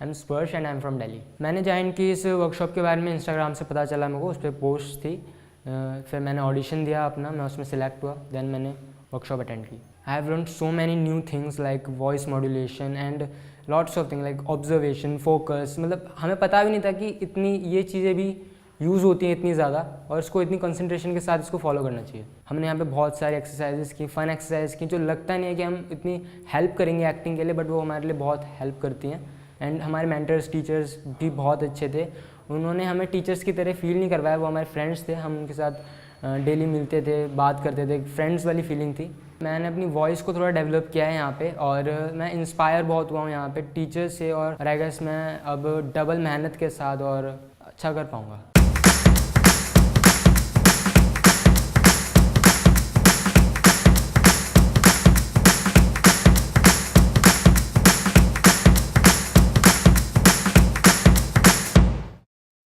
I am स्पर्श and I am from Delhi. मैंने join की इस वर्कशॉप के बारे में इंस्टाग्राम से पता चला मेरे को, उस पर पोस्ट थी। फिर मैंने ऑडिशन दिया अपना, मैं उसमें सिलेक्ट हुआ, देन मैंने वर्कशॉप अटेंड की। I have learn so many new things like voice modulation and lots of thing like observation, focus. मतलब हमें पता भी नहीं था कि इतनी ये चीज़ें भी यूज़ होती हैं इतनी ज़्यादा, और इसको इतनी कंसंट्रेशन के साथ इसको फॉलो करना चाहिए। हमने यहाँ पे बहुत सारी एक्सरसाइजेस की, फन एक्सरसाइज की, जो लगता नहीं है कि हम इतनी हेल्प करेंगे एक्टिंग के लिए, बट वो हमारे लिए बहुत हेल्प करती हैं। एंड हमारे मेंटर्स, टीचर्स भी बहुत अच्छे थे। उन्होंने हमें टीचर्स की तरह फील नहीं करवाया, वो हमारे फ्रेंड्स थे। हम उनके साथ डेली मिलते थे, बात करते थे, फ्रेंड्स वाली फीलिंग थी। मैंने अपनी वॉइस को थोड़ा डेवलप किया है यहाँ पे, और मैं इंस्पायर बहुत हुआ हूँ यहाँ पे टीचर्स से, और आई गेस मैं अब डबल मेहनत के साथ और अच्छा कर पाऊँगा।